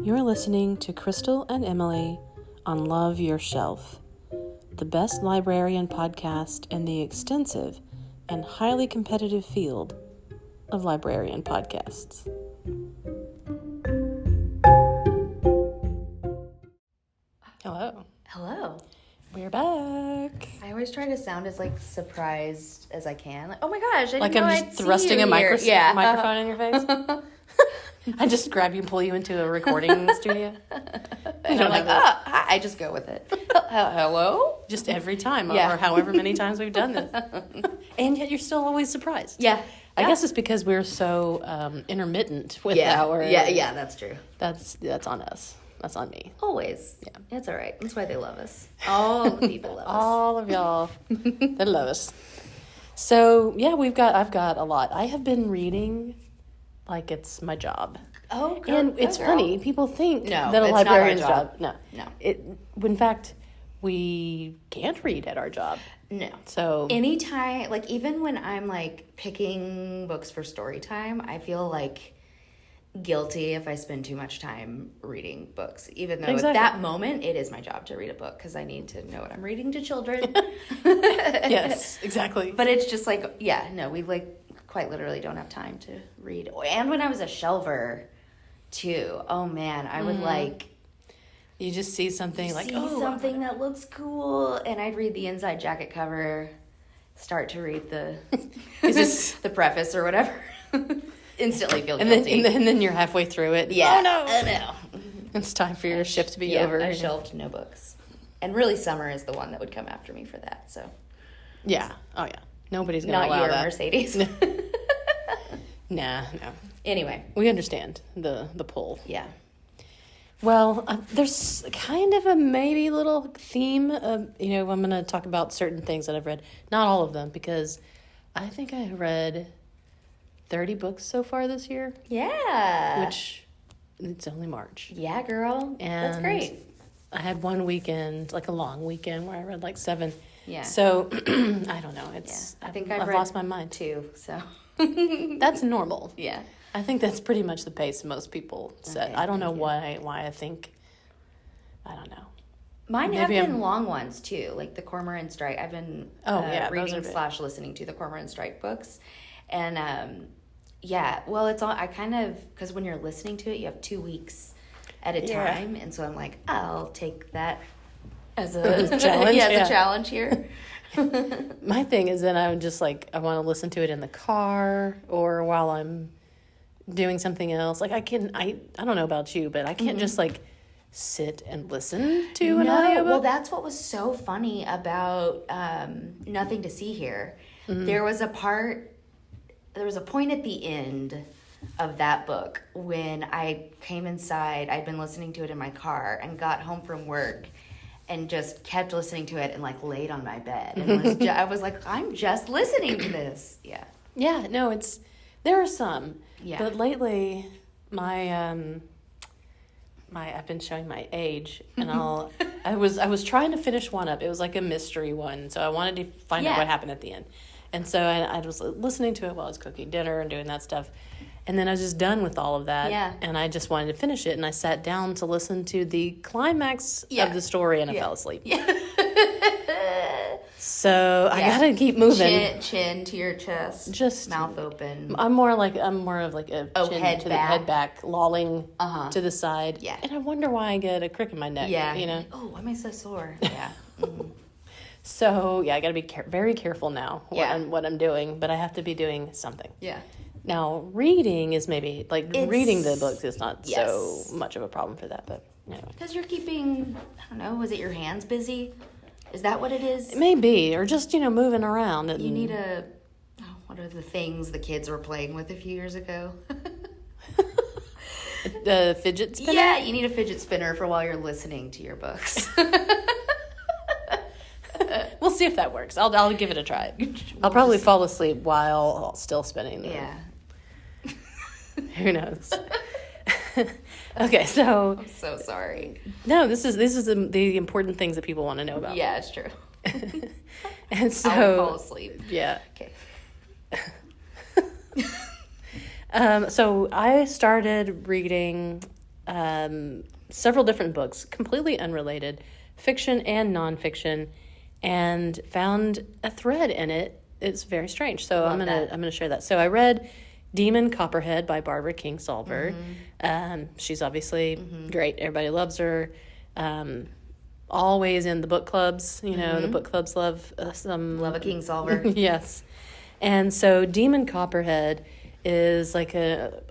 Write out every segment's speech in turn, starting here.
You're listening to Crystal and Emily on Love Your Shelf, the best librarian podcast in the extensive and highly competitive field of librarian podcasts. Hello. Hello. We're back. I always try to sound as surprised as I can. Like, oh my gosh, I didn't Like know I'm I'd just thrusting a here. microphone in your face. I just grab you and pull you into a recording studio. And I'm like, hi. I just go with it. Hello? Just every time, Yeah. or however many times we've done this. And yet you're still always surprised. Yeah. I guess it's because we're so intermittent with our... Yeah, that's true. That's on us. That's on me. Always. Yeah. It's all right. That's why they love us. All the people love us. All of y'all that love us. So, yeah, I've got a lot. I have been reading like it's my job. Oh, girl. And it's funny. People think that a it's librarian's not our job. No. No. In fact, we can't read at our job. No. So anytime, even when I'm picking books for story time, I feel guilty if I spend too much time reading books, even though Exactly. at that moment it is my job to read a book because I need to know what I'm reading to children. Yes, exactly. But it's just we quite literally don't have time to read. And when I was a shelver too, oh man, I would You just see something something that looks cool, and I'd read the inside jacket cover, start to read the the preface or whatever. Instantly feel guilty. And then you're halfway through it. Yeah. Oh no. Oh no. It's time for your shift to be over. I shelved no books. And really summer is the one that would come after me for that. So Yeah. Oh yeah. Nobody's gonna not allow your that. Mercedes. No. Anyway. We understand the pull. Yeah. Well, there's kind of a maybe little theme of, I'm going to talk about certain things that I've read. Not all of them, because I think I read 30 books so far this year. Yeah. Which, it's only March. Yeah, girl. And that's great. I had one weekend, a long weekend, where I read 7. Yeah. So, I don't know. I think I've read lost my mind. 2, so. That's normal. Yeah. I think that's pretty much the pace most people set. Okay, I don't know thank why I think, I don't know. Mine Maybe have been I'm- long ones too, like the Cormoran Strike. I've been reading / listening to the Cormoran Strike books, and well, it's all I because when you're listening to it, you have 2 weeks at a time, and so I'm like, I'll take that as a challenge. a challenge here. My thing is that I'm just I want to listen to it in the car or while I'm doing something else. I don't know about you, but I can't just sit and listen to an audiobook. Well, that's what was so funny about Nothing to See Here. Mm-hmm. There was a point at the end of that book when I came inside. I'd been listening to it in my car and got home from work and just kept listening to it and laid on my bed and I was like, I'm just listening to this. Yeah. Yeah, no, there are some. Yeah. But lately my I've been showing my age, and I was trying to finish one up. It was a mystery one, so I wanted to find out what happened at the end. And so I was listening to it while I was cooking dinner and doing that stuff. And then I was just done with all of that. Yeah. And I just wanted to finish it. And I sat down to listen to the climax of the story, and I fell asleep. Yeah. So I got to keep moving. Chin to your chest. Just mouth open. I'm more of a chin head to back. the head back, lolling to the side. Yeah. And I wonder why I get a crick in my neck. Yeah. Oh, why am I so sore? Yeah. Mm-hmm. So, I got to be very careful now what I'm doing, but I have to be doing something. Yeah. Now, reading is maybe, reading the books is not so much of a problem for that, but anyway. Because you're keeping, I don't know, was it your hands busy? Is that what it is? It may be, or just, moving around. You need what are the things the kids were playing with a few years ago? The fidget spinner? Yeah, you need a fidget spinner for while you're listening to your books. We'll see if that works. I'll give it a try. I'll probably fall asleep while still spinning them. Yeah. Who knows? Okay, so I'm so sorry. No, this is the important things that people want to know about. Yeah, it's true. And so I'll fall asleep. Yeah. Okay. So I started reading several different books, completely unrelated, fiction and nonfiction, and found a thread in it. It's very strange. So I'm gonna share that. So I read Demon Copperhead by Barbara Kingsolver. She's obviously great. Everybody loves her. Always in the book clubs. You know, the book clubs love a Kingsolver. Yes. And so Demon Copperhead is like a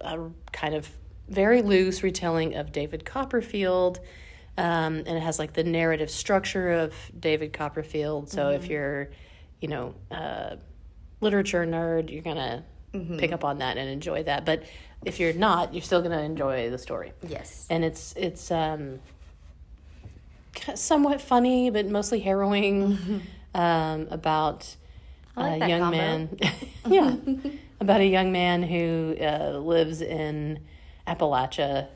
kind of very loose retelling of David Copperfield. And it has like the narrative structure of David Copperfield. So if you're, you know, literature nerd, you're going to pick up on that and enjoy that. But if you're not, you're still going to enjoy the story. Yes. And it's somewhat funny, but mostly harrowing, about a young man. Yeah. About a young man who lives in Appalachia,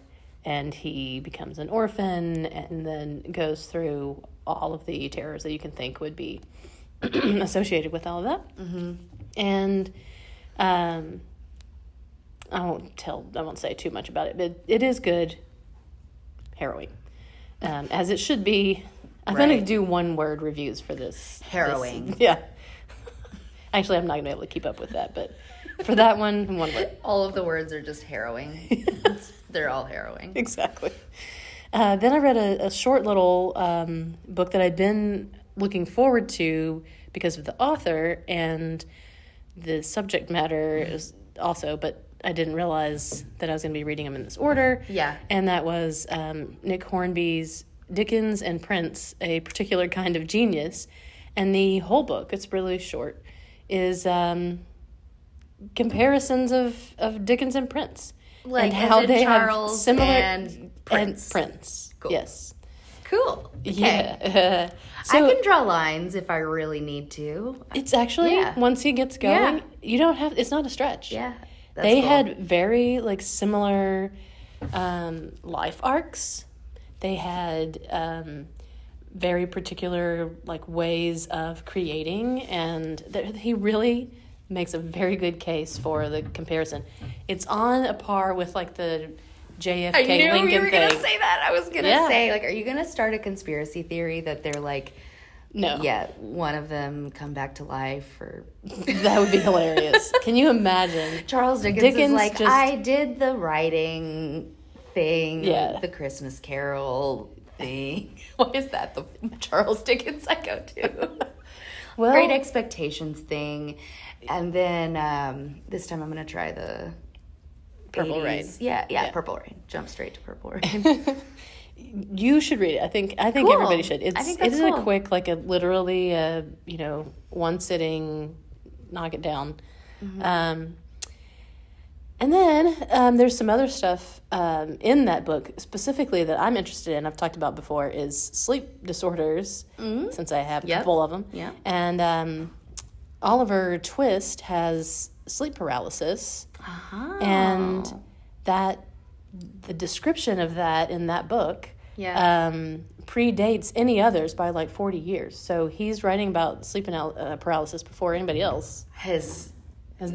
and he becomes an orphan and then goes through all of the terrors that you can think would be associated with all of that. And I won't say too much about it, but it is good harrowing, as it should be. I'm going to do one-word reviews for this. Harrowing. Yeah. Actually, I'm not going to be able to keep up with that, but for that one word. All of the words are just harrowing. They're all harrowing. Exactly. Then I read a short little book that I'd been looking forward to because of the author, and the subject matter is also, but I didn't realize that I was going to be reading them in this order. Yeah. And that was Nick Hornby's Dickens and Prince, A Particular Kind of Genius. And the whole book, it's really short, is comparisons of Dickens and Prince. Like, and how they Charles have similar and Prince. And Prince. Cool. Yes. Cool. Okay. Yeah. So, I can draw lines if I really need to. It's actually, once he gets going, you don't have, it's not a stretch. Yeah. They had very, like, similar life arcs. They had very particular, like, ways of creating, and he really makes a very good case for the comparison. It's on a par with, like, the JFK Lincoln thing. I knew you were going to say that. I was going to say, like, are you going to start a conspiracy theory that they're, like, no. Yeah, one of them come back to life, or that would be hilarious. Can you imagine? Charles Dickens is like, I did the writing thing, the Christmas Carol thing. Why is that the Charles Dickens I go to? Well, Great Expectations thing. And then this time I'm going to try the Purple 80s. Rain. Yeah, Purple Rain. Jump straight to Purple Rain. You should read it. I think cool. everybody should. I think that's a quick, like, literally one sitting, knock it down. And then there's some other stuff in that book specifically that I'm interested in. I've talked about before is sleep disorders, since I have a couple of them. Yeah. And Oliver Twist has sleep paralysis, and the description of that in that book predates any others by like 40 years. So he's writing about sleep paralysis before anybody else has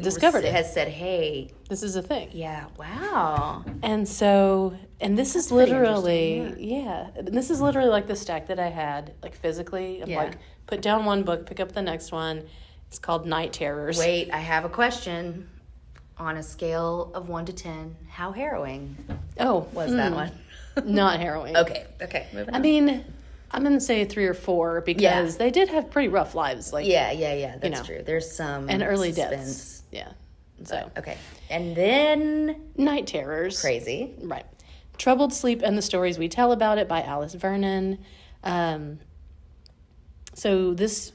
discovered it. Has said, hey, this is a thing. Yeah, wow. And so, and this is literally, this is literally like the stack that I had, like, physically. Of like, put down one book, pick up the next one. It's called Night Terrors. Wait, I have a question. On a scale of 1 to 10, how harrowing was that one? Not harrowing. Okay, moving on. I mean, I'm going to say 3 or 4 because they did have pretty rough lives. Like, that's true. There's some and early suspense. Deaths. Yeah. So okay, and then Night Terrors. Crazy, right? Troubled Sleep and the Stories We Tell About It by Alice Vernon. So this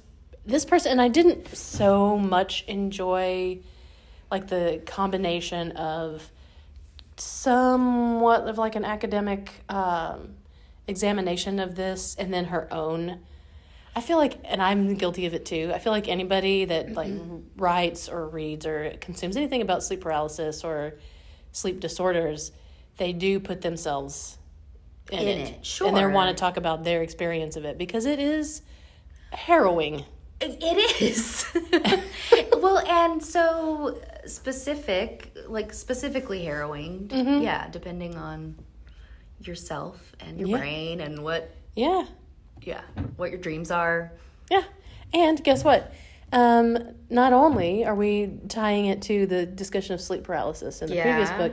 person, and I didn't so much enjoy, like, the combination of somewhat of like an academic examination of this and then her own. I feel like, and I'm guilty of it too, I feel like anybody that like writes or reads or consumes anything about sleep paralysis or sleep disorders, they do put themselves in it. Sure. And they want to talk about their experience of it because it is harrowing. It is. Well, and so specifically harrowing. Yeah, depending on yourself and your brain and what your dreams are. Yeah. And guess what? Not only are we tying it to the discussion of sleep paralysis in the previous book,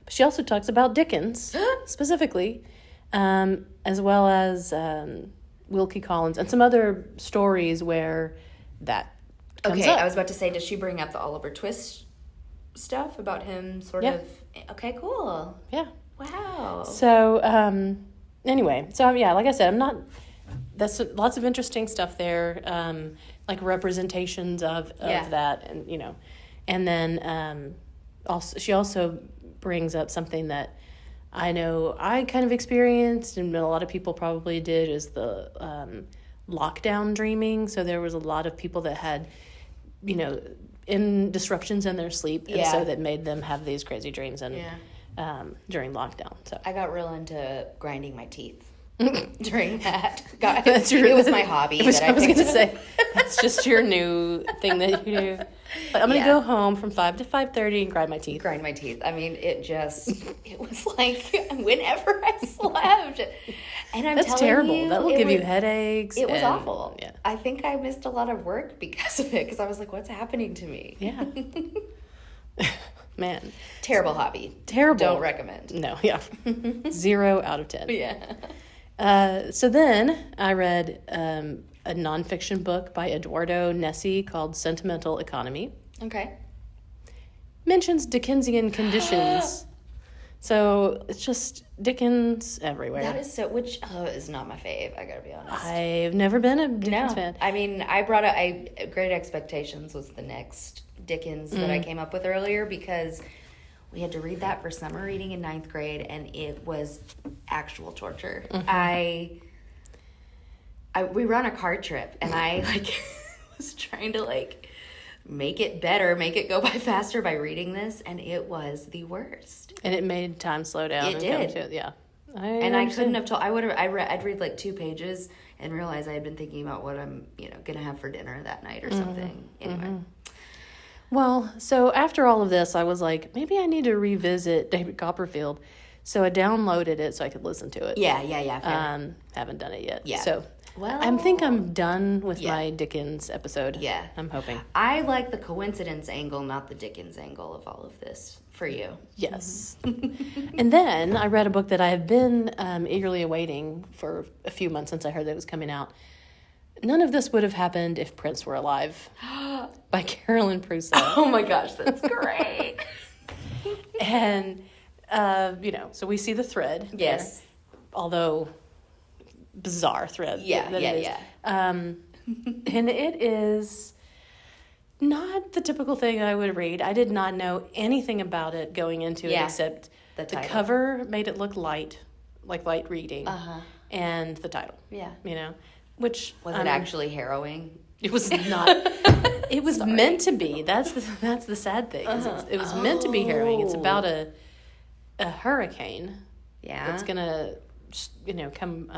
but she also talks about Dickens specifically, as well as Wilkie Collins and some other stories where that comes up. I was about to say, does she bring up the Oliver Twist stuff about him sort of? Okay, cool. Yeah. Wow. So, anyway, like I said, that's lots of interesting stuff there, like representations of that, and, and then she also brings up something that I know I kind of experienced, and a lot of people probably did, is the lockdown dreaming. So there was a lot of people that had, disruptions in their sleep, and so that made them have these crazy dreams and during lockdown. So I got real into grinding my teeth during that. It was my hobby. I was going to say, that's just your new thing that you do. But I'm going to go home from 5 to 5:30 and grind my teeth. I mean, it was like whenever I slept. And that's terrible. That will give you headaches. It was awful. Yeah. I think I missed a lot of work because of it, because I was like, what's happening to me? Yeah. Man. Terrible hobby. Terrible. Don't recommend. No, 0 out of 10. Yeah. So then I read a nonfiction book by Eduardo Nessi called Sentimental Economy. Okay. Mentions Dickensian conditions. So it's just Dickens everywhere. That is which is not my fave, I gotta be honest. I've never been a Dickens fan. I mean, Great Expectations was the next Dickens that I came up with earlier, because we had to read that for summer reading in 9th grade, and it was actual torture. Mm-hmm. We were on a car trip, and I was trying to make it better, make it go by faster by reading this, and it was the worst. And it made time slow down. It did. I couldn't have told. I'd read 2 pages and realize I had been thinking about what I'm gonna have for dinner that night or something. Anyway. Mm-hmm. Well, so after all of this, I was like, maybe I need to revisit David Copperfield. So I downloaded it so I could listen to it. Yeah. Haven't done it yet. Yeah. So I think I'm done with my Dickens episode. Yeah. I'm hoping. I like the coincidence angle, not the Dickens angle of all of this for you. Yes. And then I read a book that I have been eagerly awaiting for a few months since I heard that it was coming out. None of this would have happened if Prince were alive, by Carolyn Pruso. Oh my gosh, that's great. And, so we see the thread. Yes. There, although bizarre thread. Yeah. And it is not the typical thing I would read. I did not know anything about it going into it, except the cover made it look light reading. And the title. Yeah. Which was it actually harrowing? It was not. It was meant to be. That's the sad thing. It was meant to be harrowing. It's about a hurricane. Yeah. That's gonna, come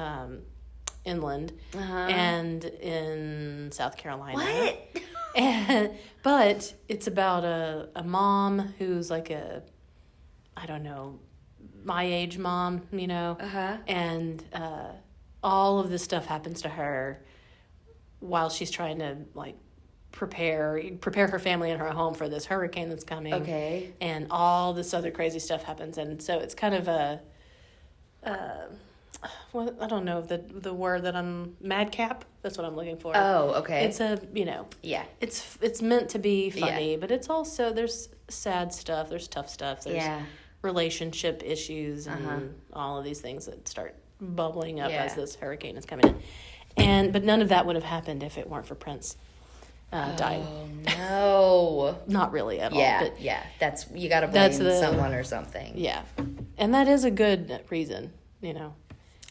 inland and in South Carolina. What? But it's about a mom who's my age mom, and all of this stuff happens to her while she's trying to prepare her family and her home for this hurricane that's coming. Okay. And all this other crazy stuff happens, and so it's kind of I don't know the word that madcap. That's what I'm looking for. Oh, okay. It's it's meant to be funny, but it's also, there's sad stuff, there's tough stuff, there's relationship issues and all of these things that start bubbling up as this hurricane is coming in. But none of that would have happened if it weren't for Prince dying. Oh, no. Not really at all. But that's, you got to blame someone or something. Yeah. And that is a good reason,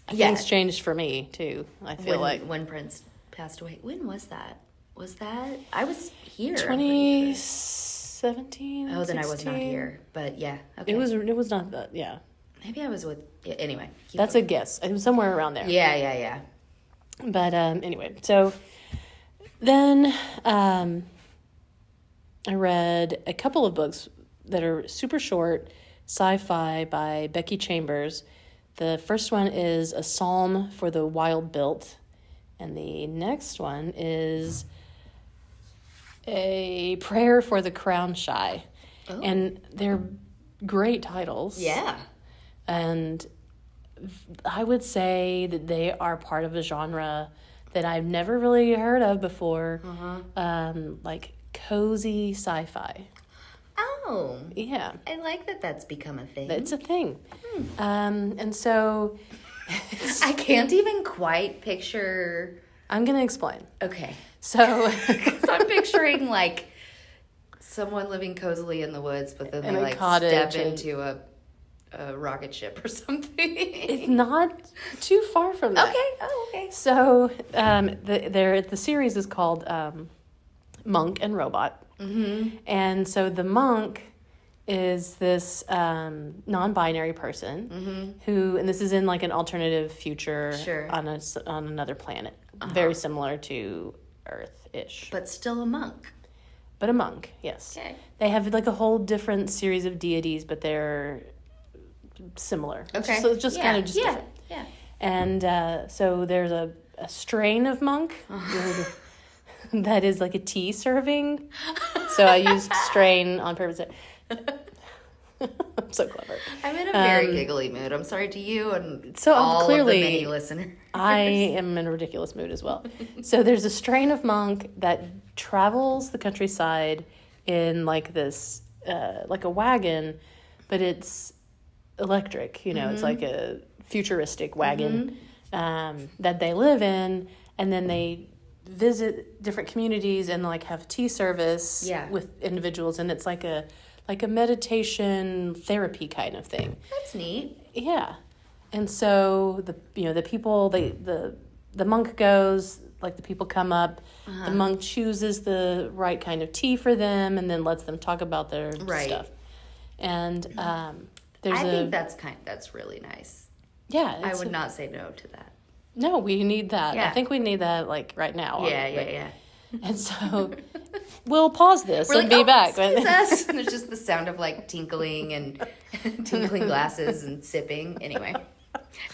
Things changed for me, too, I feel when Prince passed away. When was that? I was here. 2017. Oh, then 16? I was not here. But yeah, okay. It was not that, yeah. Maybe I was with, anyway. That's a guess. It was somewhere around there. Yeah. But anyway, so then I read a couple of books that are super short, sci-fi by Becky Chambers. The first one is a psalm for the wild-built, and the next one is a prayer for the crown-shy. Oh. And they're great titles. Yeah. And I would say that they are part of a genre that I've never really heard of before, like cozy sci-fi. Oh. Yeah. I like that that's become a thing. It's a thing. And so... I can't even quite picture... I'm going to explain. Okay. So... I'm picturing, like, someone living cozily in the woods, but then they, like, step into a rocket ship or something. It's not too far from that. Okay. Oh, okay. So, the series is called Monk and Robot. Mm-hmm. And so the monk is this non-binary person who, and this is in, like, an alternative future on another planet, very similar to Earth-ish. But still a monk. But a monk, yes. Okay. They have, like, a whole different series of deities, but they're similar. Okay. So it's just kind of just different. Yeah. And so there's a strain of monk that is like a tea serving. So I used strain on purpose. I'm so clever. I'm in a very giggly mood. I'm sorry to you and so all clearly, of the many listeners. I am in a ridiculous mood as well. So there's a strain of monk that travels the countryside in like this, like a wagon, but it's electric. You know, it's like a futuristic wagon that they live in, and then they visit different communities and like have tea service with individuals, and it's like a meditation therapy kind of thing. That's neat. Yeah. And so the people, the monk goes, like the people come up, the monk chooses the right kind of tea for them and then lets them talk about their stuff. And I think that's really nice. Yeah. I would not say no to that. No, we need that. Yeah. I think we need that like right now. Yeah. And so we'll pause this and be back. And there's just the sound of like tinkling and tinkling glasses and sipping. Anyway,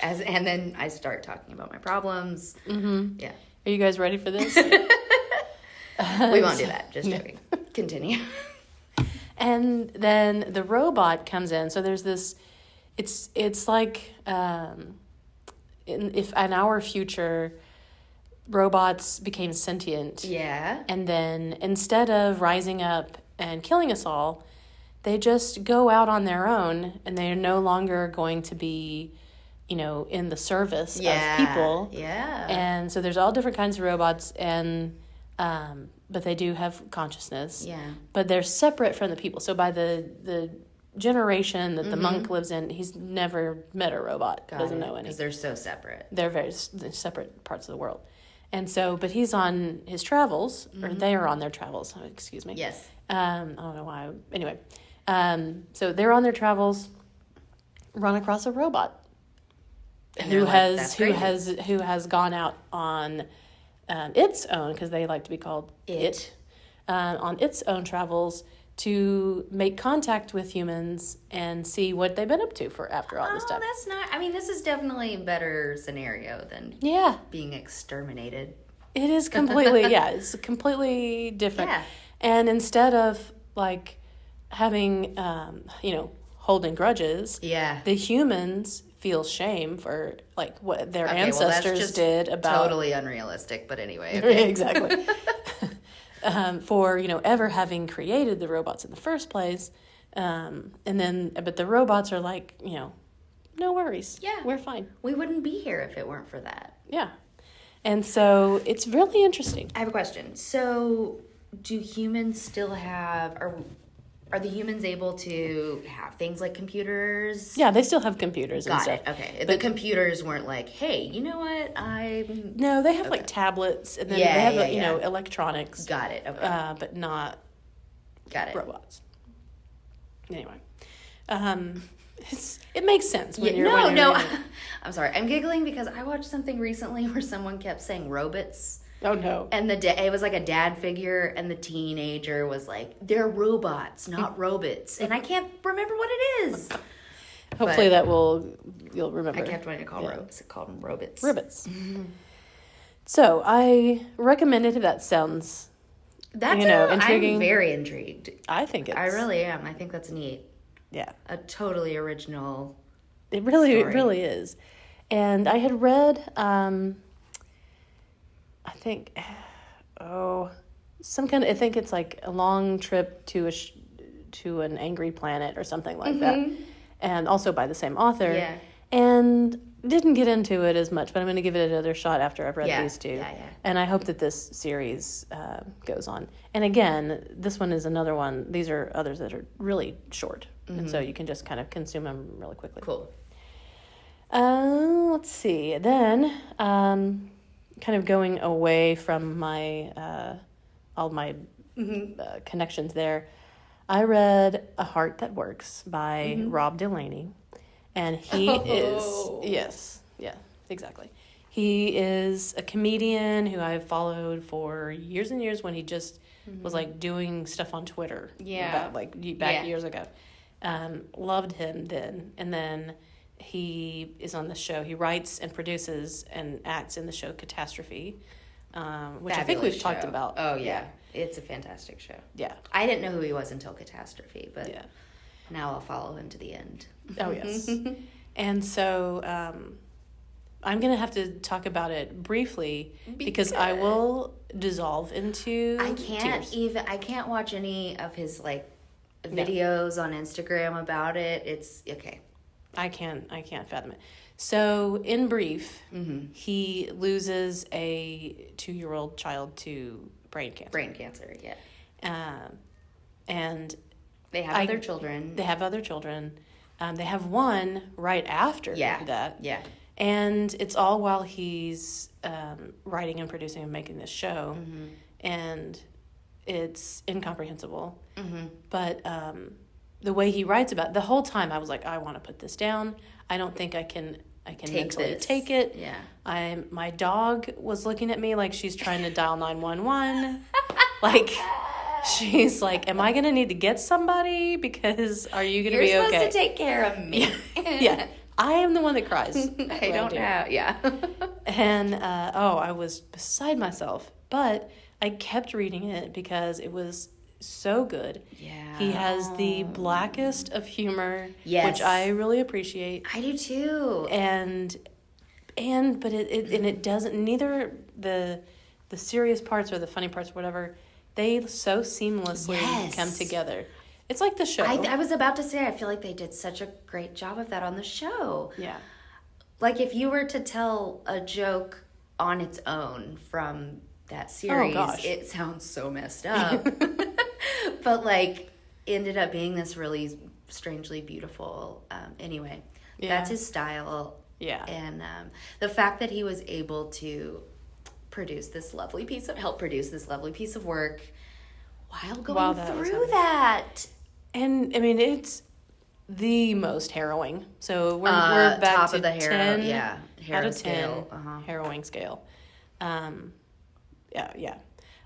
and then I start talking about my problems. Mm-hmm. Yeah. Are you guys ready for this? We won't do that. Just joking. Continue. And then the robot comes in. So there's this. It's like if in our future, robots became sentient. Yeah. And then instead of rising up and killing us all, they just go out on their own, and they're no longer going to be, in the service of people. Yeah. And so there's all different kinds of robots, and but they do have consciousness. Yeah. But they're separate from the people. So by the generation that the monk lives in, he's never met a robot. Doesn't know any. Because they're so separate. They're very separate parts of the world. And so, but he's on his travels, or they are on their travels, excuse me. Yes. I don't know why. Anyway, so they're on their travels, run across a robot who has gone out on its own, because they like to be called it on its own travels to make contact with humans and see what they've been up to after all this time. That's not... I mean, this is definitely a better scenario than being exterminated. It is completely... it's completely different. Yeah. And instead of, like, having, holding grudges, the humans feel shame for, like, what their ancestors did about... totally unrealistic, but anyway. Okay. Exactly. For ever having created the robots in the first place, but the robots are like, no worries, we're fine. We wouldn't be here if it weren't for that. Yeah, and so it's really interesting. I have a question. So, do humans still have? Are the humans able to have things like computers? Yeah, they still have computers and stuff. Got it, okay. The computers weren't like, hey, you know what, No, they have like tablets, and then they have, electronics. Got it, okay. But not robots. Anyway, it makes sense when you're... No, I'm sorry. I'm giggling because I watched something recently where someone kept saying robots. Oh, no. And it was like a dad figure, and the teenager was like, they're robots, not robots. And I can't remember what it is. Hopefully you'll remember. I kept wanting to call them Robits. Ribbits. So I recommend it if that sounds, intriguing. I'm very intrigued. I think I really am. I think that's neat. Yeah. A totally original It really story. is. And I had read, I think it's like a long trip to to an angry planet or something like that. And also by the same author. Yeah. And didn't get into it as much, but I'm going to give it another shot after I've read these two. Yeah. And I hope that this series goes on. And again, this one is another one. These are others that are really short. And so you can just kind of consume them really quickly. Cool. Let's see. Then, kind of going away from my all my connections there, I read A Heart That Works by Rob Delaney. And he is, exactly. He is a comedian who I've followed for years and years when he just was like doing stuff on Twitter. Yeah. Back years ago. Loved him then. And then he is on the show. He writes and produces and acts in the show Catastrophe, which Fabulous I think we've show. talked about. Oh, yeah. It's a fantastic show. Yeah. I didn't know who he was until Catastrophe, but now I'll follow him to the end. Oh, yes. And so I'm going to have to talk about it briefly because I will dissolve into tears. I can't watch any of his videos on Instagram about it. It's okay. I can't fathom it. So in brief, he loses a 2-year-old child to brain cancer. Brain cancer, yeah. And they have other children. They have other children. They have one right after that. Yeah. And it's all while he's writing and producing and making this show. And it's incomprehensible. But the way he writes about it, the whole time I was like, I want to put this down. I don't think I can mentally take it. Yeah. My dog was looking at me like she's trying to dial 911. Like, she's like, am I going to need to get somebody? Because are you going to be okay? You're supposed to take care of me. Yeah. I am the one that cries. I don't have, yeah. And, I was beside myself. But I kept reading it because it was so good. Yeah. He has the blackest of humor, yes, which I really appreciate. I do too. But it doesn't, neither the serious parts or the funny parts or whatever, they so seamlessly come together. It's like the show. I was about to say, I feel like they did such a great job of that on the show. Yeah. Like if you were to tell a joke on its own from that series, it sounds so messed up. But ended up being this really strangely beautiful. Anyway, that's his style. Yeah. And the fact that he was able to help produce this lovely piece of work while going through that. And I mean, it's the most harrowing. So we're back top to of the 10 out of 10 scale. harrowing scale. Yeah.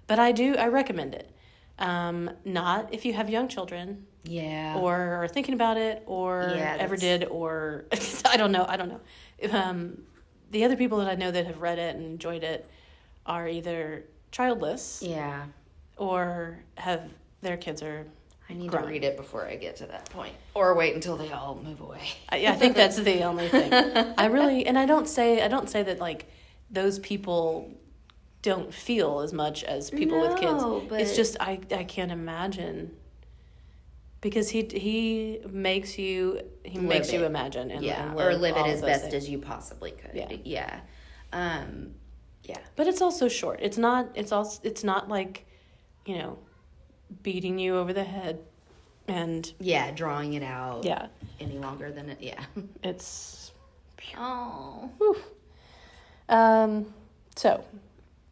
But I recommend it. Not if you have young children. Yeah. Or are thinking about it, or ever did, or I don't know. The other people that I know that have read it and enjoyed it are either childless. Yeah. Or have their kids are I need to read it before I get to that point. Or wait until they all move away. I think that's the only thing. I don't say that those people don't feel as much as people with kids. But it's just I can't imagine, because he makes you imagine and or live it as best as you possibly could. Yeah. But it's also short. It's not like, beating you over the head and drawing it out any longer than it it's whew. So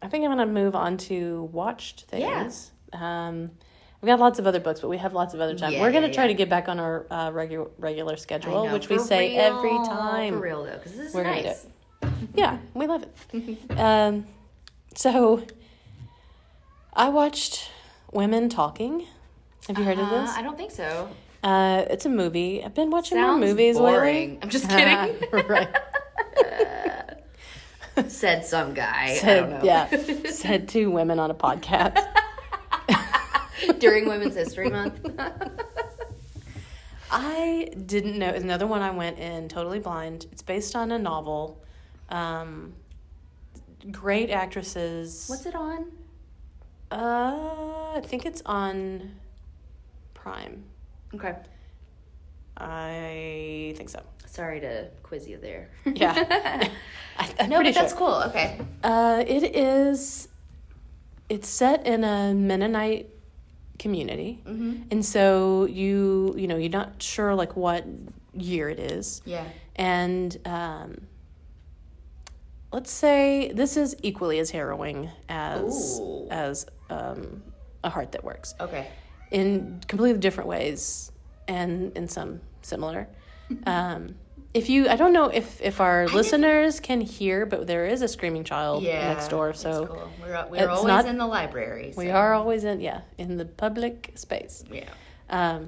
I think I'm going to move on to watched things. We've got lots of other books, but we have lots of other time. We're going to try to get back on our regular schedule, which we say every time. For real, though, because this is nice. Gonna do it. Yeah, we love it. So I watched Women Talking. Have you heard of this? I don't think so. It's a movie. I've been watching more Sounds movies boring. lately. I'm just kidding. Right. Said some guy. I don't know. Yeah. Said two women on a podcast. During Women's History Month. I didn't know. It's another one I went in totally blind. It's based on a novel. Great actresses. What's it on? I think it's on Prime. Okay. I think so. Sorry to quiz you there. Yeah. I'm No, pretty but that's sure. cool. Okay. It's set in a Mennonite community. Mm-hmm. And so you're not sure like what year it is. Yeah. And let's say this is equally as harrowing as A Heart That Works. Okay. In completely different ways and in some similar. I don't know if our listeners can hear, but there is a screaming child next door. So cool. We're always in the library. So. We are always in the public space. Yeah.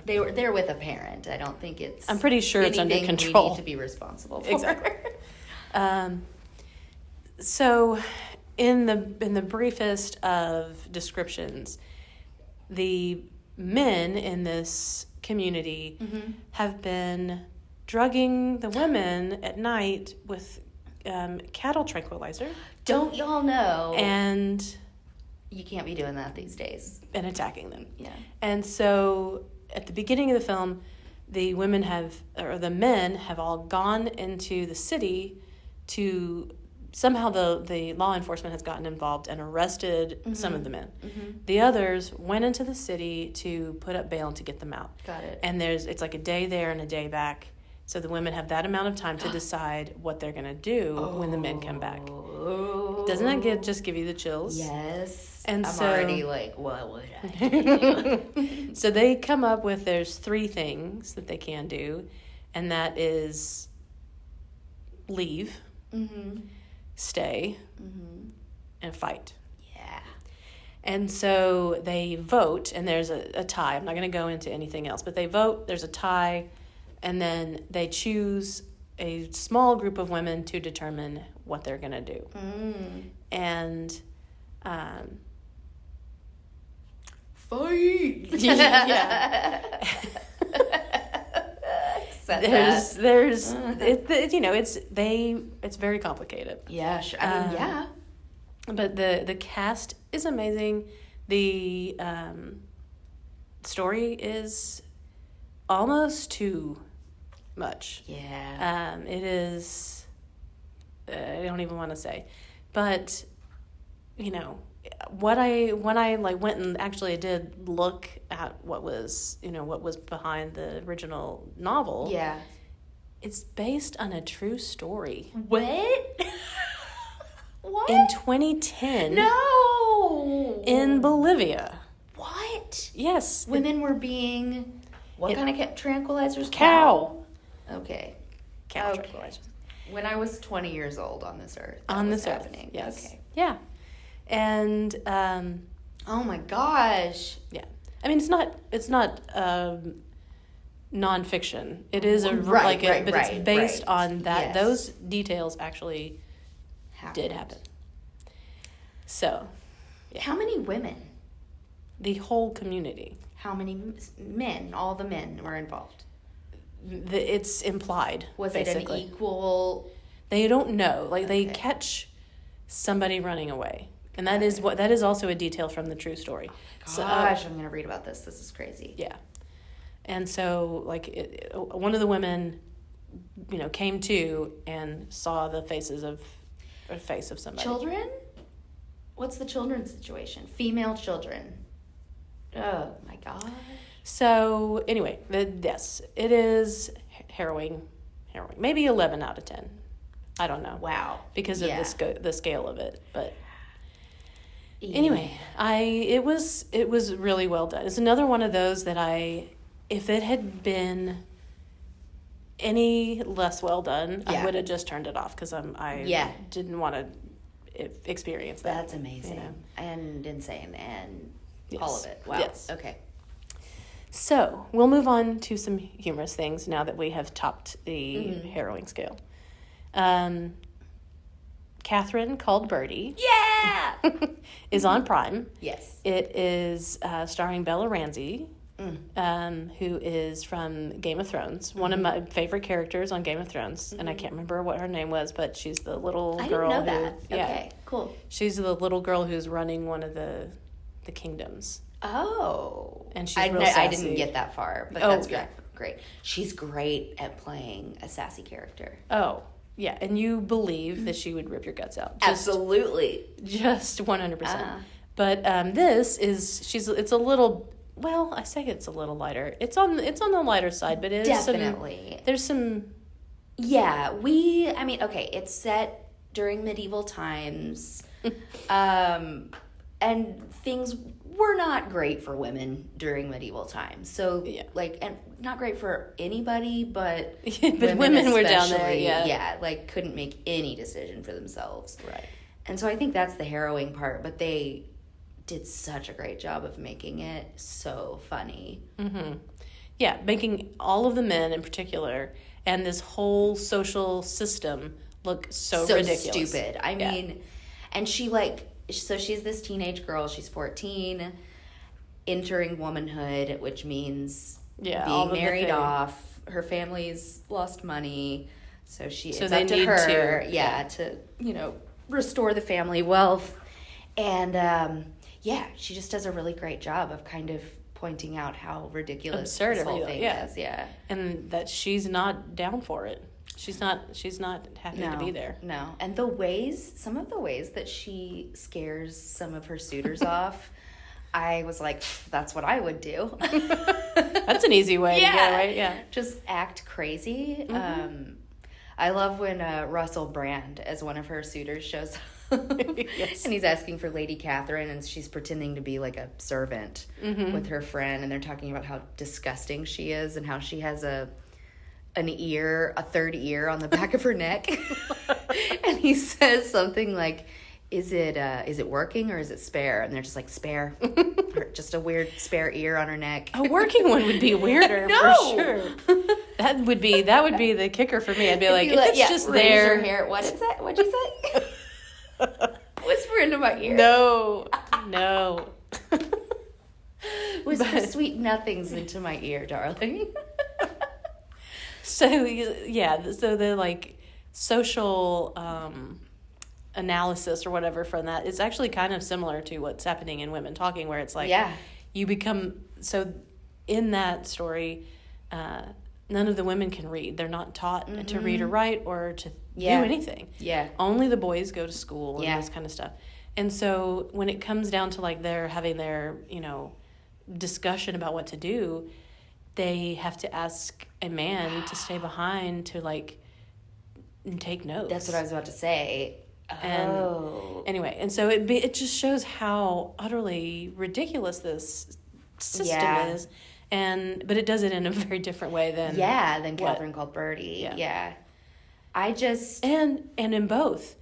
They're with a parent. I don't think it's. I'm pretty sure it's under control. We need to be responsible for. Exactly. So, in the briefest of descriptions, the men in this community have been drugging the women at night with cattle tranquilizer. Don't y'all know? And you can't be doing that these days. And attacking them. Yeah. And so at the beginning of the film, the men have all gone into the city to somehow the law enforcement has gotten involved and arrested some of the men. Mm-hmm. The others went into the city to put up bail and to get them out. Got it. And it's like a day there and a day back. So the women have that amount of time to decide what they're going to do when the men come back. Doesn't that just give you the chills? Yes. And I'm so, already like, what would I do? So they come up with, there's 3 things that they can do. And that is leave, stay, and fight. Yeah. And so they vote, and there's a tie. I'm not going to go into anything else, but they vote, there's a tie, and then they choose a small group of women to determine what they're going to do. And fight. Yeah. It's very complicated. Yeah, sure. I mean, yeah. But the cast is amazing. The story is almost too much. Yeah. It is. I don't even want to say, but when I went and actually did look at what was behind the original novel. Yeah. It's based on a true story. What? What? In 2010. No. In Bolivia. What? Yes. Women were being... What kind of tranquilizers? Cow. Okay. Cow tranquilizers. When I was 20 years old on this earth. On this earth. Happening. Yes. Okay. Yeah. And... oh my gosh. Yeah. I mean, it's not nonfiction. It is but it's based on that. Yes. Those details actually did happen. So, yeah. How many women? The whole community. How many men? All the men were involved. It's implied. Was basically. it an equal? They don't know. Like they catch somebody running away, and that is also a detail from the true story. Gosh, I'm gonna read about this. This is crazy. Yeah, and so one of the women, came to and saw the face of somebody. Children? What's the children's situation? Female children. Oh my gosh. So anyway, yes, it is harrowing. Maybe 11 out of 10. I don't know. Wow. Because of the scale of it, but anyway, it was really well done. It's another one of those that if it had been any less well done, I would have just turned it off because I didn't want to experience that. That's amazing and insane and all of it. Wow. Yes. Okay. So we'll move on to some humorous things now that we have topped the harrowing scale. Catherine, called Birdy, is on Prime. Yes. It is starring Bella Ramsey, who is from Game of Thrones. One of my favorite characters on Game of Thrones, and I can't remember what her name was, but she's the little girl. I didn't know that. Yeah, okay, cool. she's the little girl who's running one of the kingdoms. Oh. And she's real sassy. I didn't get that far, but that's great. She's great at playing a sassy character. Oh, yeah, and you believe that she would rip your guts out. Absolutely. Just 100%. But it's a little, well, I say it's a little lighter. It's on the lighter side, but it is definitely. There's some. Yeah, okay, it's set during medieval times. And things were not great for women during medieval times. So, and not great for anybody, but women were down there, couldn't make any decision for themselves. Right. And so I think that's the harrowing part, but they did such a great job of making it so funny. Mm-hmm. Yeah, making all of the men in particular and this whole social system look so ridiculous. Stupid. I mean, and she so she's this teenage girl, she's 14, entering womanhood, which means being married off. Her family's lost money, so it's up to her to restore the family wealth. And she just does a really great job of kind of pointing out how ridiculous absurd this whole thing is. Yeah. And that she's not down for it. She's not happy to be there. No. And some of the ways that she scares some of her suitors off, I was like, that's what I would do. That's an easy way to go, right? Yeah. Just act crazy. Mm-hmm. I love when Russell Brand, as one of her suitors, shows up. Yes. And he's asking for Lady Catherine, and she's pretending to be like a servant with her friend, and they're talking about how disgusting she is and how she has a third ear on the back of her neck. And he says something like, is it working or is it spare? And they're just like, spare. Or just a weird spare ear on her neck. A working one would be weirder for sure. That would be the kicker for me. I'd be like, if it's just there. Your hair. What is that? What'd you say? Whisper into my ear. No. Whisper sweet nothings into my ear, darling. So the social analysis or whatever from that is actually kind of similar to what's happening in Women Talking, where it's like you become so in that story. None of the women can read. They're not taught to read or write or to do anything. Yeah. Only the boys go to school and this kind of stuff. And so when it comes down to they're having their, discussion about what to do, they have to ask a man to stay behind to and take notes. That's what I was about to say. Anyway, and so it just shows how utterly ridiculous this system is. But it does it in a very different way than Catherine called Birdy. Yeah. I just and in both,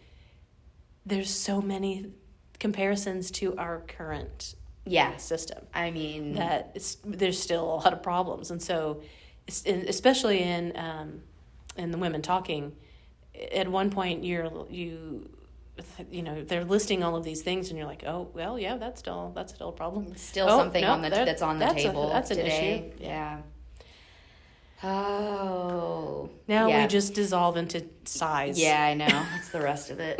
there's so many comparisons to our current system. I mean that there's still a lot of problems, and so especially in the Women Talking, at one point they're listing all of these things, and you're like, oh well, yeah, that's still a problem. It's still something that's on the table that's today. An issue. Yeah. Oh. Now we just dissolve into sighs. Yeah, I know. That's the rest of it.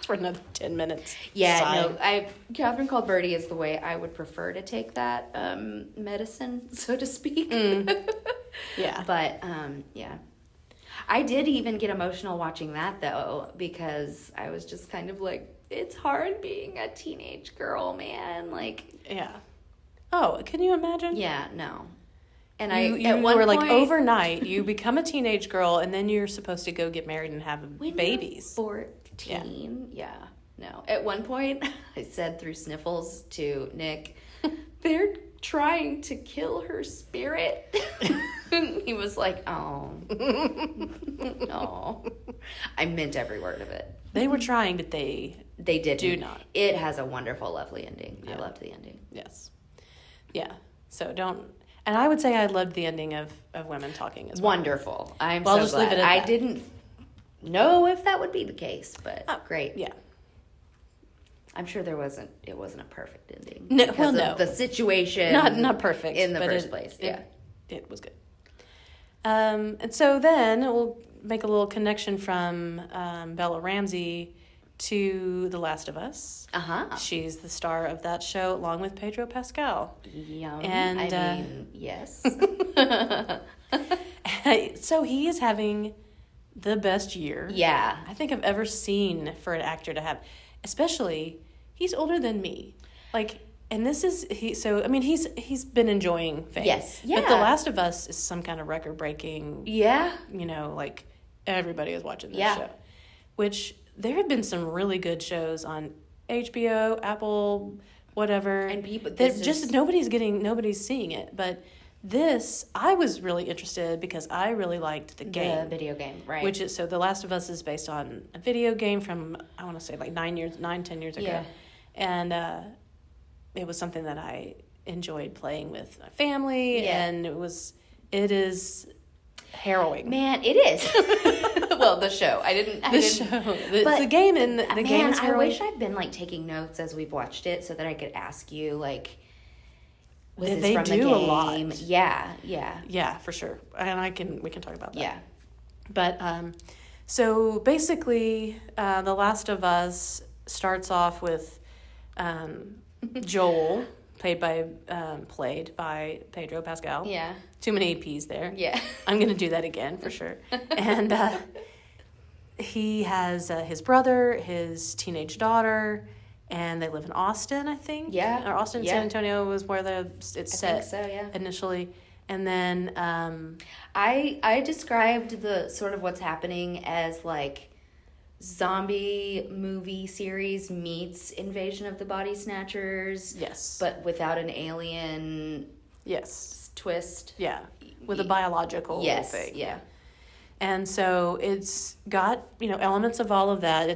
For another 10 minutes. Yeah, Catherine called Birdy is the way I would prefer to take that medicine, so to speak. Yeah. But I did even get emotional watching that, though, because I was just kind of like, it's hard being a teenage girl, man. Yeah. Oh, can you imagine? Yeah, no. And you were point, overnight, you become a teenage girl, and then you're supposed to go get married and have babies. 14, yeah. No. At one point, I said through sniffles to Nick, they're trying to kill her spirit. He was like, oh. No. I meant every word of it. They were trying, but they didn't. Do not. It has a wonderful, lovely ending. Yeah. I loved the ending. Yes. Yeah. So don't... And I would say I loved the ending of Women Talking as well. Wonderful. I'm Well, so I'll just glad. leave it at I that. didn't know if that would be the case, but great. Yeah. I'm sure it wasn't a perfect ending. No, because well, of the situation. Not perfect. In the but first place, yeah. It was good. And so then we'll make a little connection from Bella Ramsey to The Last of Us. Uh-huh. She's the star of that show along with Pedro Pascal. Yum. And, I mean, yes. So he is having the best year Yeah. I think I've ever seen for an actor to have. Especially, he's older than me. Like, and this is, he's been enjoying fame. Yes. Yeah. But The Last of Us is some kind of record-breaking, Yeah. like, everybody is watching this Yeah. show. Which, there have been some really good shows on HBO, Apple, whatever. And people, nobody's seeing it. But this, I was really interested because I really liked the game. The video game, right. Which is, so The Last of Us is based on a video game from, I want to say, like 10 years ago. Yeah. And it was something that I enjoyed playing with my family. Yeah. And it is harrowing. Man, it is. Well, the show. It's the game, and the game is I harrowing. wish I'd been, like, taking notes as we've watched it so that I could ask you, like, was this They from the do game? a lot. Yeah. Yeah, for sure. And we can talk about that. Yeah. But, so basically, The Last of Us starts off with Joel, played by Pedro Pascal. Yeah. Too many P's there. Yeah. I'm going to do that again for sure. And he has his brother, his teenage daughter, and they live in Austin, I think. Yeah. Or Austin, Yeah. San Antonio was where it's set. I think so, yeah. Initially. And then I described the sort of what's happening as, like, zombie movie series meets Invasion of the Body Snatchers. Yes. But without an alien yes. twist. Yeah. With a biological thing. Yeah. And so it's got, elements of all of that.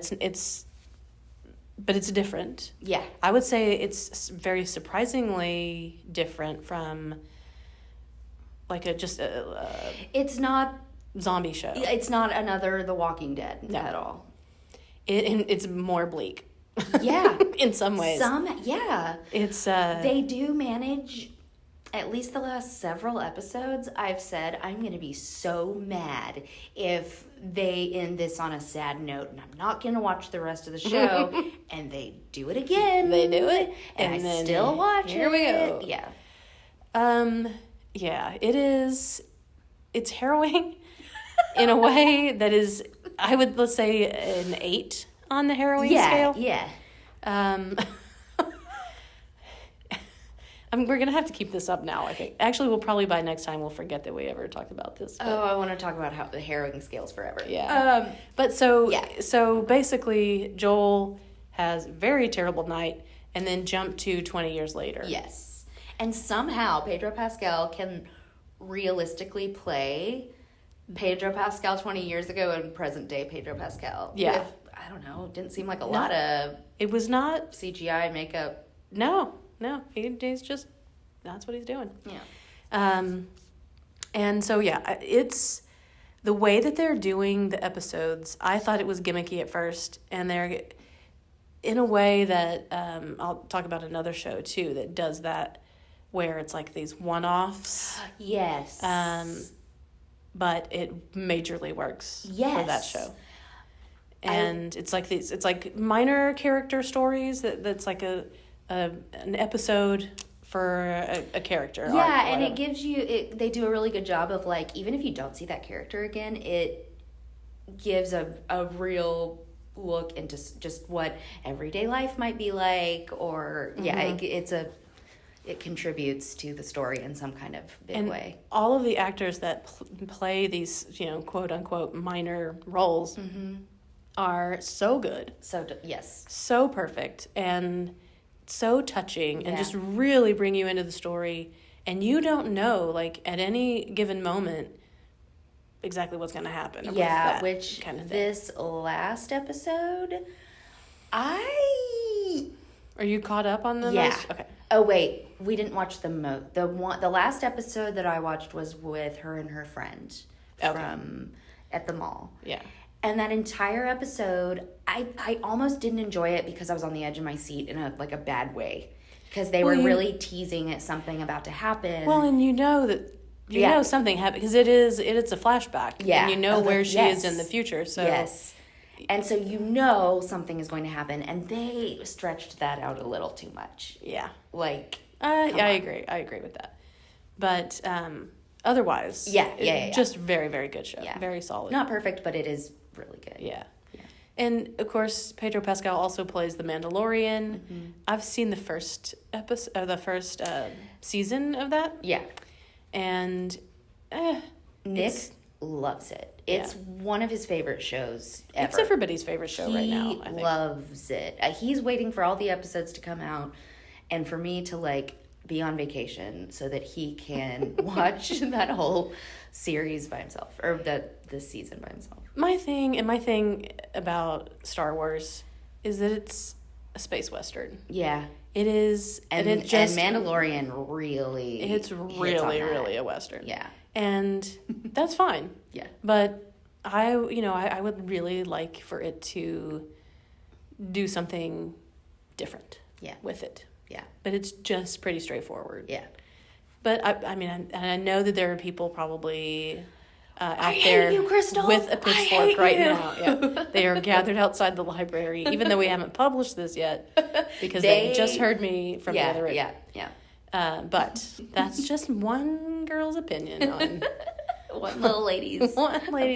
But it's different. Yeah. I would say it's very surprisingly different from like it's not zombie show. It's not another The Walking Dead at all. It's more bleak. Yeah. In some ways. It's they do manage, at least the last several episodes, I've said, I'm going to be so mad if they end this on a sad note, and I'm not going to watch the rest of the show. And they do it again. They do it. And I still watch it. Here we go. Yeah. Yeah, it is. It's harrowing in a way that is, let's say, an 8 on the harrowing scale. Yeah. We're going to have to keep this up now, I think. Actually, we'll probably by next time we'll forget that we ever talked about this. But, I want to talk about how the harrowing scales forever. Yeah. So basically, Joel has a very terrible night and then jump to 20 years later. Yes. And somehow Pedro Pascal can realistically play Pedro Pascal 20 years ago and present day Pedro Pascal. Yeah. I don't know, didn't seem like a lot of it was not CGI makeup. No. He's just, that's what he's doing. Yeah. And so, yeah, it's the way that they're doing the episodes. I thought it was gimmicky at first, and they're in a way that I'll talk about another show too that does that, where it's like these one-offs. Yes. But it majorly works for that show. And it's like minor character stories that's like an episode for a character. Yeah, and it gives you they do a really good job of, like, even if you don't see that character again, it gives a real look into just what everyday life might be like, or it contributes to the story in some kind of big way. All of the actors that play these, quote unquote minor roles are so good. Yes. So perfect and so touching and just really bring you into the story. And you don't know, like, at any given moment exactly what's going to happen. Yeah, which kind of this last episode, Are you caught up on the Yeah. most? Okay. Oh wait, we didn't watch the last episode that I watched was with her and her friend from at the mall. Yeah. And that entire episode, I almost didn't enjoy it because I was on the edge of my seat in a bad way. Because they were really teasing at something about to happen. Well, and you know that you know something happened because it's a flashback. Yeah. And you know where she is in the future. So yes. And so you know something is going to happen, and they stretched that out a little too much. Yeah. Like, I agree. I agree with that. But otherwise, just very, very good show. Yeah. Very solid. Not perfect, but it is really good. Yeah. And of course, Pedro Pascal also plays the Mandalorian. Mm-hmm. I've seen the first episode, or the first season of that. Yeah. And Nick loves it. It's one of his favorite shows ever. It's everybody's favorite show right now, I think. He loves it. He's waiting for all the episodes to come out and for me to be on vacation so that he can watch that whole series by himself, or the season by himself. My thing about Star Wars is that it's a space western. Yeah. It is, and Mandalorian really it's really a western. Yeah. And that's fine. Yeah. But I would really like for it to do something different with it. Yeah. But it's just pretty straightforward. Yeah. But I know that there are people probably out there with a pitchfork right now. Yeah. They are gathered outside the library, even though we haven't published this yet, because they just heard me from the other end. Yeah. But that's just one girl's opinion on one little lady's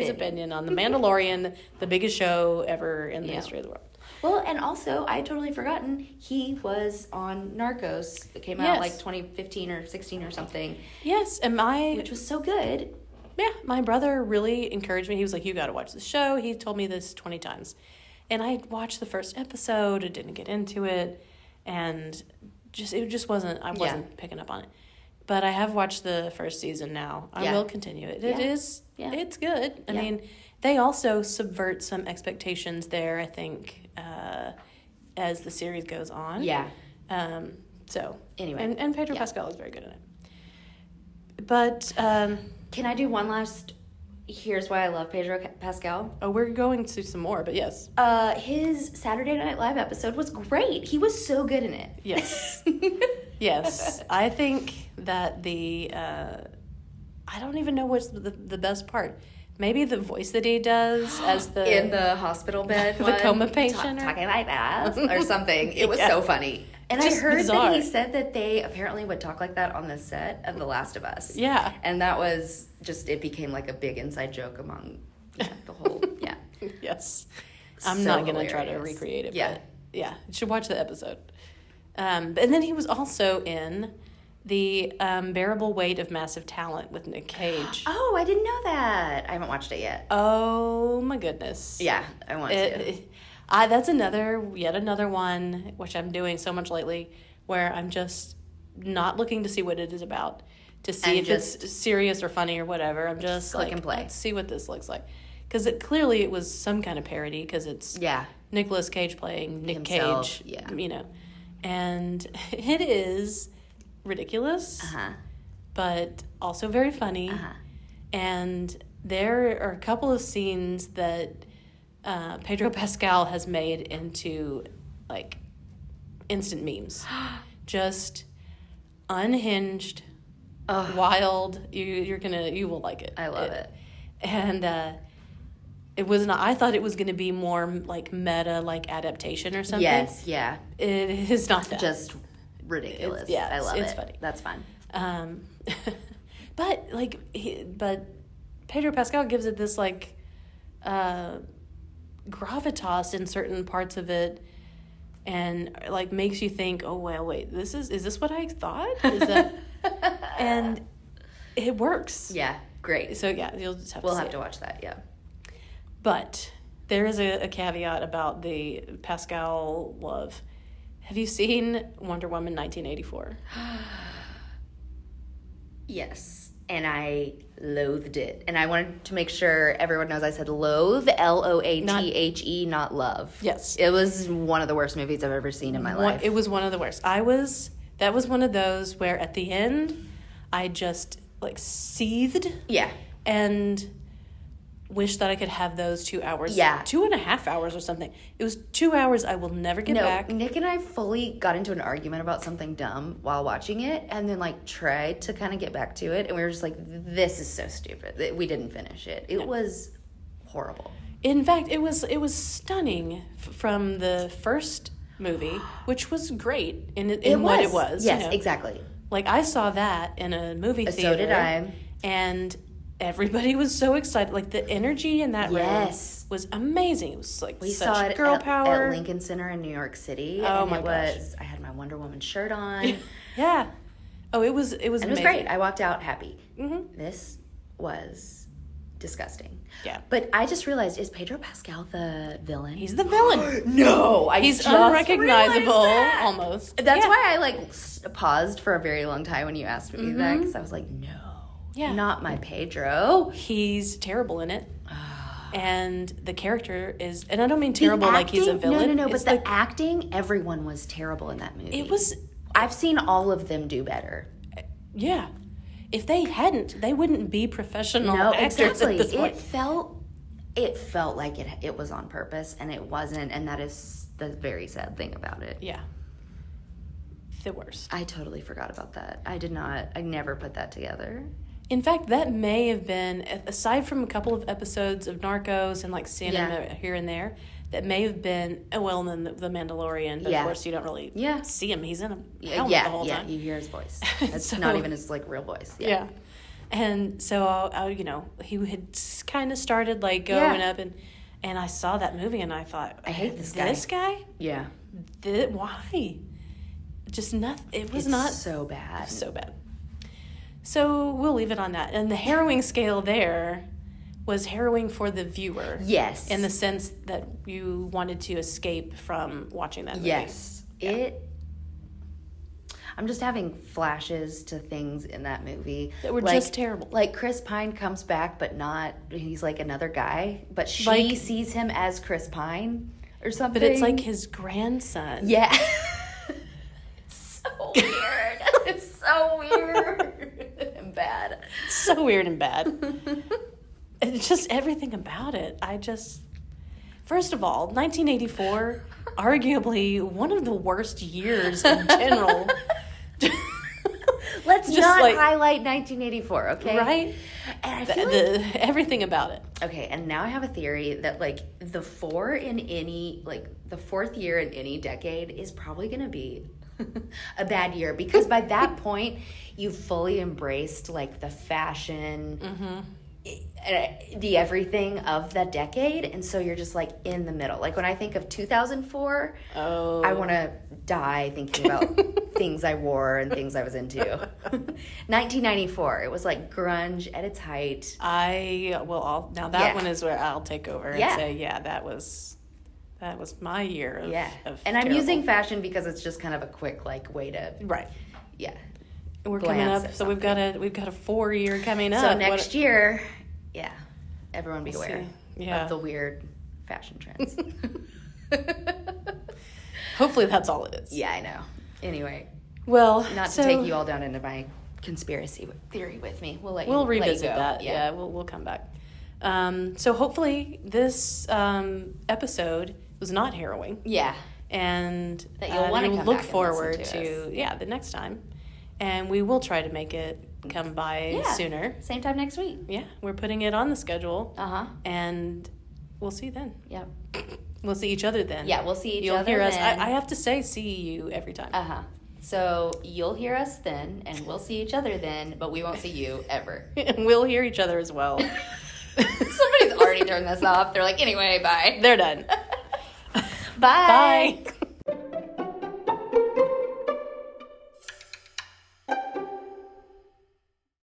opinion on The Mandalorian, the biggest show ever in the history of the world. Well, and also, I totally forgotten, he was on Narcos. It came out 2015 or 16 or something. Yes, which was so good. Yeah, my brother really encouraged me. He was like, you got to watch the show. He told me this 20 times. And I watched the first episode. I didn't get into it. And I wasn't picking up on it. But I have watched the first season now. I will continue it. It's good. I mean, they also subvert some expectations there, I think, as the series goes on. Yeah. So, anyway. And Pedro Pascal is very good in it. But can I do one last? Here's why I love Pedro Pascal. Oh, we're going to some more, but yes. His Saturday Night Live episode was great. He was so good in it. Yes. Yes. I think that I don't even know what's the best part. Maybe the voice that he does as in the hospital bed, the coma patient, talking like that or something. It was so funny. And I heard that he said that they apparently would talk like that on the set of The Last of Us. Yeah. And that was it became like a big inside joke among the whole, Yes. I'm not going to try to recreate it. Yeah. But you should watch the episode. And then he was also in The Unbearable Weight of Massive Talent with Nick Cage. Oh, I didn't know that. I haven't watched it yet. Oh, my goodness. Yeah, I want to. That's yet another one, which I'm doing so much lately, where I'm just not looking to see what it is about, to see if it's serious or funny or whatever. I'm just click and play. Let's see what this looks like. Because clearly it was some kind of parody, because it's Nicolas Cage playing Nick Cage. Yeah. And it is ridiculous, but also very funny. And there are a couple of scenes that Pedro Pascal has made into instant memes. Just unhinged, wild. You will like it. I love it. And it was not. I thought it was going to be more meta, adaptation or something. Yes, yeah. It is not that. Just ridiculous. I love it. It's funny. That's fun. But Pedro Pascal gives it this gravitas in certain parts of it, and makes you think, oh well, wait, is this what I thought? Is that and it works. Yeah, great. So you'll just we'll have to watch that. Yeah. But there is a caveat about the Pascal love. Have you seen Wonder Woman 1984? Yes. And I loathed it. And I wanted to make sure everyone knows I said loathe, Loathe, not love. Yes. It was one of the worst movies I've ever seen in my life. It was one of the worst. That was one of those where at the end, I just, like, seethed. Yeah. And wish that I could have those 2 hours. Yeah. 2.5 hours or something. It was 2 hours I will never get back. Nick and I fully got into an argument about something dumb while watching it, and then, like, tried to kind of get back to it, and we were just like, this is so stupid. We didn't finish it. It was horrible. In fact, it was stunning from the first movie, which was great in what it was. Yes, exactly. Like, I saw that in a movie theater. So did I. And everybody was so excited. Like, the energy in that room was amazing. It was like we such saw it girl power. at Lincoln Center in New York City. Oh, and my gosh. I had my Wonder Woman shirt on. Yeah. Oh, it was and it was amazing. great. I walked out happy. Mm-hmm. This was disgusting. Yeah. But I just realized, is Pedro Pascal the villain? He's the villain. No, he's unrecognizable almost. That's why I paused for a very long time when you asked me that, because I was like, no, not my Pedro. He's terrible in it. And the character is, and I don't mean terrible like he's a villain. No, but the acting, everyone was terrible in that movie. It was. I've seen all of them do better. Yeah. If they hadn't, they wouldn't be professional actors at this point. It felt like it was on purpose, and it wasn't, and that is the very sad thing about it. Yeah. The worst. I totally forgot about that. I never put that together. In fact, that may have been, aside from a couple of episodes of Narcos and, like, seeing him here and there, that may have been, well, and then the Mandalorian, but of course you don't really see him. He's in a helmet the whole time. Yeah, you hear his voice. It's not even his, like, real voice. Yeah. And so, he had kind of started, like, going up, and I saw that movie, and I thought, I hate this guy. This guy? Yeah. Why? Just nothing. It's not so bad. So bad. So we'll leave it on that. And the harrowing scale there was harrowing for the viewer. Yes. In the sense that you wanted to escape from watching that movie. Yes. Yeah. I'm just having flashes to things in that movie that were just terrible. Like, Chris Pine comes back, but not, he's like another guy, but she sees him as Chris Pine or something. But it's like his grandson. Yeah. It's so weird. It's so weird and bad. So weird and bad. It's just everything about it. First of all, 1984, arguably one of the worst years in general. Let's just not highlight 1984, okay? Right? And I feel everything about it. Okay, and now I have a theory that, like, the fourth year in any decade is probably going to be a bad year, because by that point, you've fully embraced, like, the fashion, the everything of that decade, and so you're just, like, in the middle. Like, when I think of 2004, I want to die thinking about things I wore and things I was into. 1994, it was like grunge at its height. One is where I'll take over and say, that was my year of and I'm using fashion because it's just kind of a quick, like, way to we're coming up, so we've got a 4-year coming up. So next year, everyone be aware of the weird fashion trends. Hopefully that's all it is. Yeah, I know. Anyway, well, not to take you all down into my conspiracy theory with me. We'll revisit that. Yeah, we'll come back. So hopefully this episode was not harrowing. Yeah, and that you'll want to look forward to the next time, and we will try to make it come by sooner. Same time next week. Yeah, we're putting it on the schedule. And we'll see you then. Yeah. We'll see each other then. Yeah, we'll see each other. You'll hear us. Then. I have to say, see you every time. So you'll hear us then, and we'll see each other then, but we won't see you ever. And we'll hear each other as well. Somebody's already turned this off. They're like, anyway, bye. They're done. Bye. Bye.